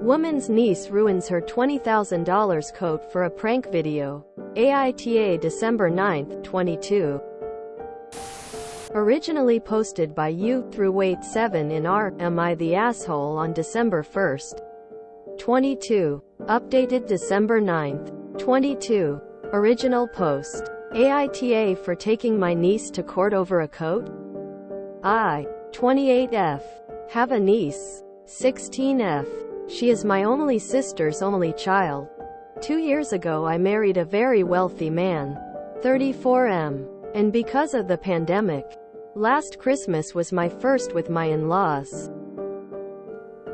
Woman's niece ruins her $20,000 coat for a prank video. AITA December 9, 22. Originally posted by you-7 in r. Am I the Asshole on December 1, 22. Updated December 9, 22. Original post. AITA for taking my niece to court over a coat? I, 28F, have a niece, 16F. She is my only sister's only child. 2 years ago I married a very wealthy man, 34M. And because of the pandemic, last Christmas was my first with my in-laws.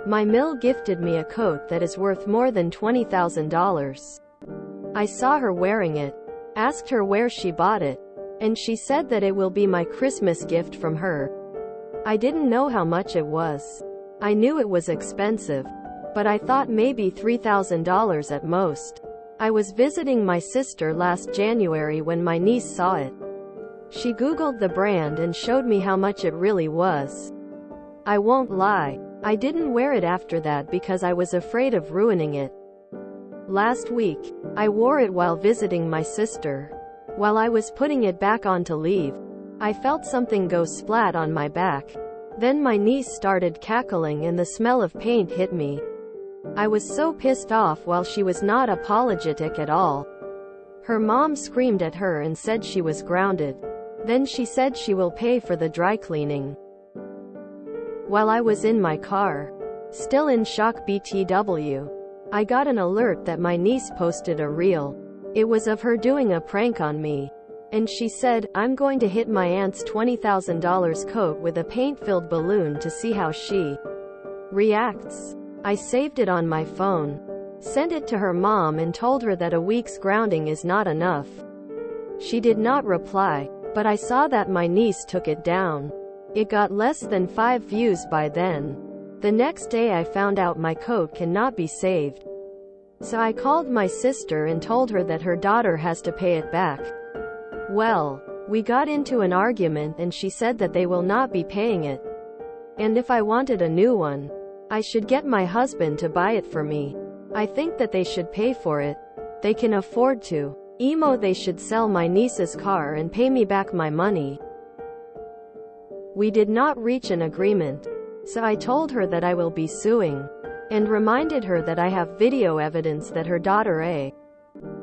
My mill gifted me a coat that is worth more than $20,000. I saw her wearing it, asked her where she bought it, and she said that it will be my Christmas gift from her. I didn't know how much it was. I knew it was expensive, but I thought maybe $3,000 at most. I was visiting my sister last January when my niece saw it. She Googled the brand and showed me how much it really was. I won't lie, I didn't wear it after that because I was afraid of ruining it. Last week, I wore it while visiting my sister. While I was putting it back on to leave, I felt something go splat on my back. Then my niece started cackling and the smell of paint hit me. I was so pissed off while she was not apologetic at all. Her mom screamed at her and said she was grounded. Then she said she will pay for the dry cleaning. While I was in my car, still in shock BTW, I got an alert that my niece posted a reel. It was of her doing a prank on me. And she said, I'm going to hit my aunt's $20,000 coat with a paint-filled balloon to see how she reacts. I saved it on my phone, sent it to her mom and told her that a week's grounding is not enough. She did not reply, but I saw that my niece took it down. It got less than 5 views by then. The next day I found out my coat cannot be saved. So I called my sister and told her that her daughter has to pay it back. Well, we got into an argument and she said that they will not be paying it. And if I wanted a new one, I should get my husband to buy it for me. I think that they should pay for it. They can afford to. They should sell my niece's car and pay me back my money. We did not reach an agreement, so I told her that I will be suing, and reminded her that I have video evidence that her daughter A.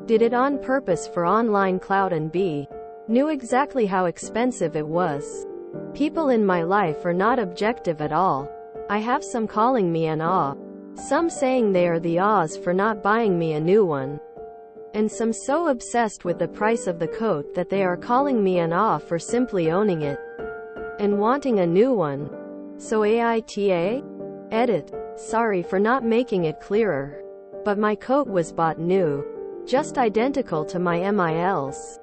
did it on purpose for online clout and B. knew exactly how expensive it was. People in my life are not objective at all. I have some calling me an aw, some saying they are the awes for not buying me a new one, and some so obsessed with the price of the coat that they are calling me an aw for simply owning it and wanting a new one. So AITA? Edit. Sorry for not making it clearer. But my coat was bought new, just identical to my MIL's.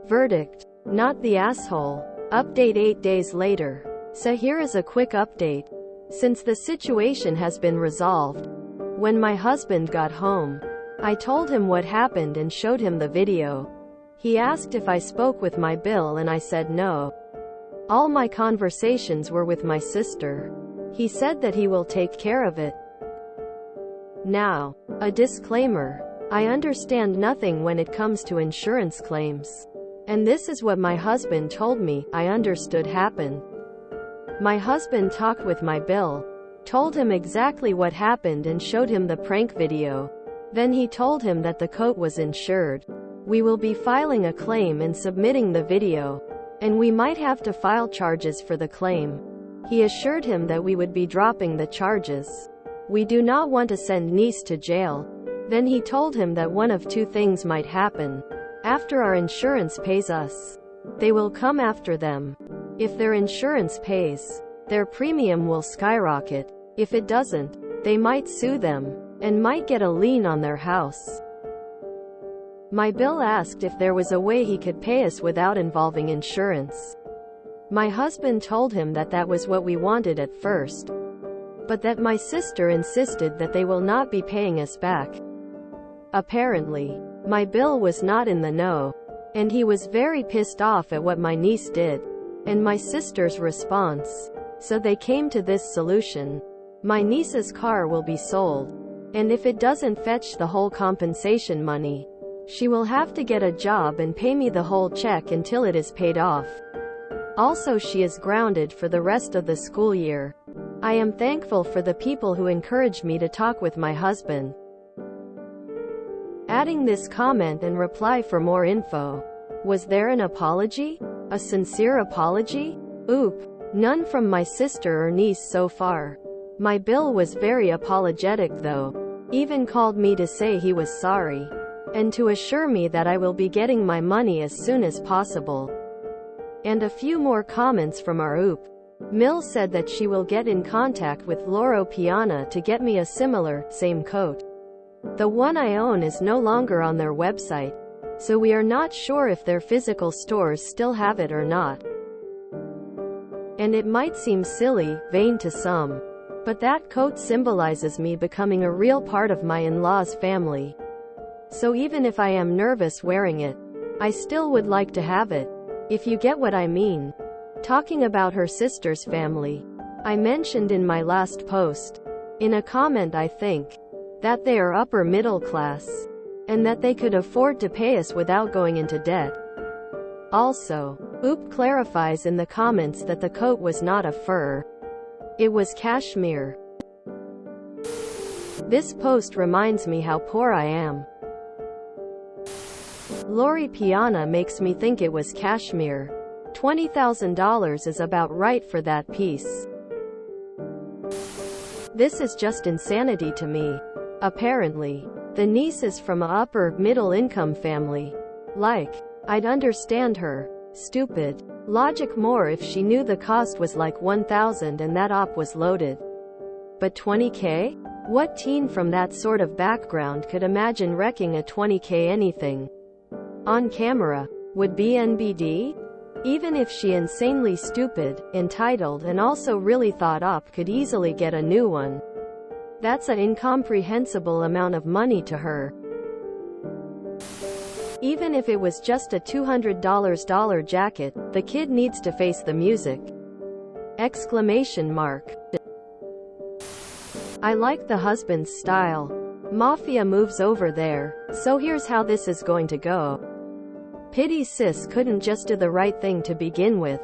Verdict. Not the asshole. Update 8 days later. So here is a quick update. Since the situation has been resolved, when my husband got home, I told him what happened and showed him the video. He asked if I spoke with my bill and I said no. All my conversations were with my sister. He said that he will take care of it. Now, a disclaimer. I understand nothing when it comes to insurance claims. And this is what my husband told me I understood happened. My husband talked with my bill, told him exactly what happened and showed him the prank video. Then he told him that the coat was insured. We will be filing a claim and submitting the video, and we might have to file charges for the claim. He assured him that we would be dropping the charges. We do not want to send niece to jail. Then he told him that one of two things might happen. After our insurance pays us, they will come after them. If their insurance pays, their premium will skyrocket. If it doesn't, they might sue them, and might get a lien on their house. My bill asked if there was a way he could pay us without involving insurance. My husband told him that that was what we wanted at first, but that my sister insisted that they will not be paying us back. Apparently, my bill was not in the know, and he was very pissed off at what my niece did, and my sister's response. So they came to this solution. My niece's car will be sold. And if it doesn't fetch the whole compensation money, she will have to get a job and pay me the whole check until it is paid off. Also, she is grounded for the rest of the school year. I am thankful for the people who encouraged me to talk with my husband. Adding this comment and reply for more info. Was there an apology? A sincere apology? Oop. None from my sister or niece so far. My bill was very apologetic though. Even called me to say he was sorry. And to assure me that I will be getting my money as soon as possible. And a few more comments from our OOP. Mill said that she will get in contact with Loro Piana to get me a similar, same coat. The one I own is no longer on their website, so we are not sure if their physical stores still have it or not. And it might seem silly, vain to some, but that coat symbolizes me becoming a real part of my in-laws' family. So even if I am nervous wearing it, I still would like to have it, if you get what I mean. Talking about her sister's family, I mentioned in my last post, in a comment I think, that they are upper middle class, and that they could afford to pay us without going into debt. Also, OOP clarifies in the comments that the coat was not a fur. It was cashmere. This post reminds me how poor I am. Lori Piana makes me think it was cashmere. $20,000 is about right for that piece. This is just insanity to me. Apparently, the niece is from a upper middle income family. Like, I'd understand her stupid logic more if she knew the cost was like $1,000 and that op was loaded. But $20K? What teen from that sort of background could imagine wrecking a $20K anything on camera? Would be NBD? Even if she insanely stupid, entitled and also really thought op could easily get a new one. That's an incomprehensible amount of money to her. Even if it was just a $200 jacket, the kid needs to face the music. Exclamation mark. I like the husband's style. Mafia moves over there, so here's how this is going to go. Pity sis couldn't just do the right thing to begin with.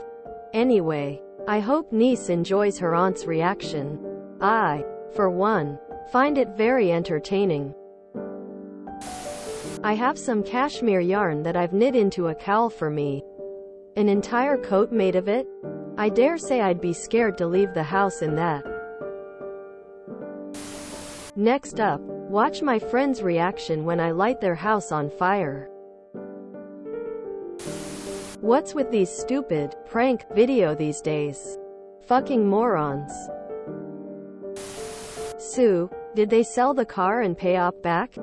Anyway, I hope niece enjoys her aunt's reaction. I, for one, find it very entertaining. I have some cashmere yarn that I've knit into a cowl for me. An entire coat made of it? I dare say I'd be scared to leave the house in that. Next up, watch my friend's reaction when I light their house on fire. What's with these stupid prank video these days? Fucking morons. Sue, did they sell the car and pay op back?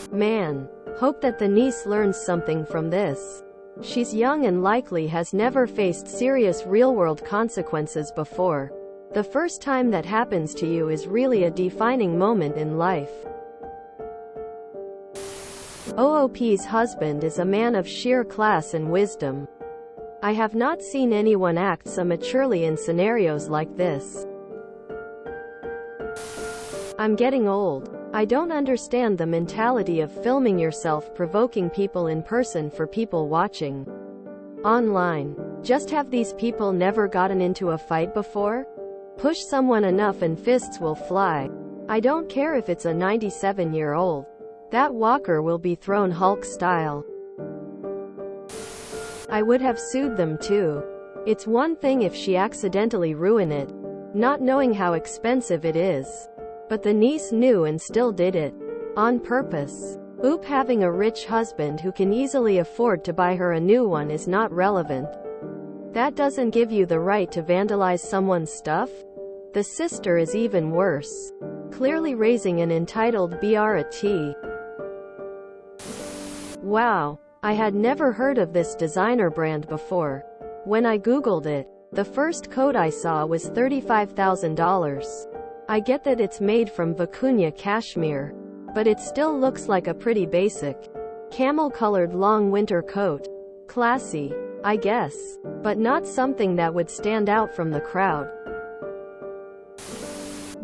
Man, hope that the niece learns something from this. She's young and likely has never faced serious real-world consequences before. The first time that happens to you is really a defining moment in life. OOP's husband is a man of sheer class and wisdom. I have not seen anyone act so maturely in scenarios like this. I'm getting old. I don't understand the mentality of filming yourself provoking people in person for people watching online. Just have these people never gotten into a fight before? Push someone enough and fists will fly. I don't care if it's a 97-year-old. That walker will be thrown Hulk style. I would have sued them too. It's one thing if she accidentally ruined it, not knowing how expensive it is. But the niece knew and still did it. On purpose. Oop, having a rich husband who can easily afford to buy her a new one is not relevant. That doesn't give you the right to vandalize someone's stuff. The sister is even worse. Clearly raising an entitled brat. Wow, I had never heard of this designer brand before. When I googled it, the first coat I saw was $35,000. I get that it's made from vicuña cashmere, but it still looks like a pretty basic, camel-colored long winter coat. Classy, I guess, but not something that would stand out from the crowd.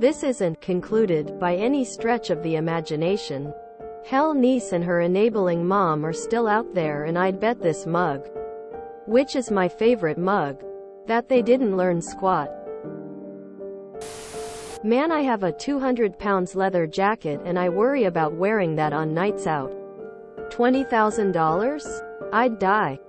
This isn't concluded by any stretch of the imagination. Hell, niece and her enabling mom are still out there, and I'd bet this mug, which is my favorite mug, that they didn't learn squat. Man, I have a 200 pounds leather jacket and I worry about wearing that on nights out. $20,000? I'd die.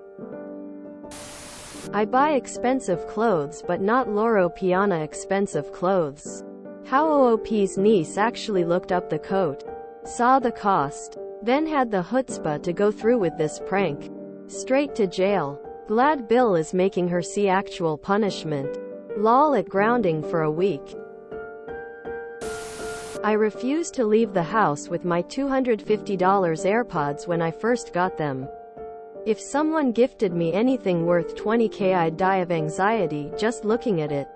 I buy expensive clothes but not Loro Piana expensive clothes. How OOP's niece actually looked up the coat, saw the cost, then had the chutzpah to go through with this prank. Straight to jail. Glad Bill is making her see actual punishment. Lol, at grounding for a week. I refused to leave the house with my $250 AirPods when I first got them. If someone gifted me anything worth $20K, I'd die of anxiety just looking at it.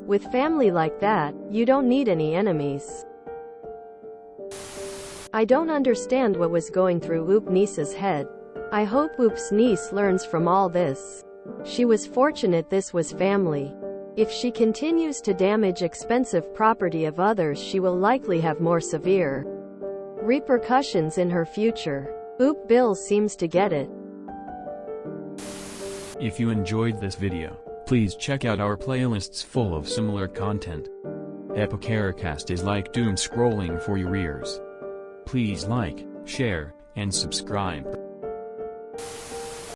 With family like that, you don't need any enemies. I don't understand what was going through Oop niece's head. I hope Oop's niece learns from all this. She was fortunate this was family. If she continues to damage expensive property of others, she will likely have more severe repercussions in her future. Oop Bill seems to get it. If you enjoyed this video, please check out our playlists full of similar content. Epicaricast is like doom scrolling for your ears. Please like, share, and subscribe.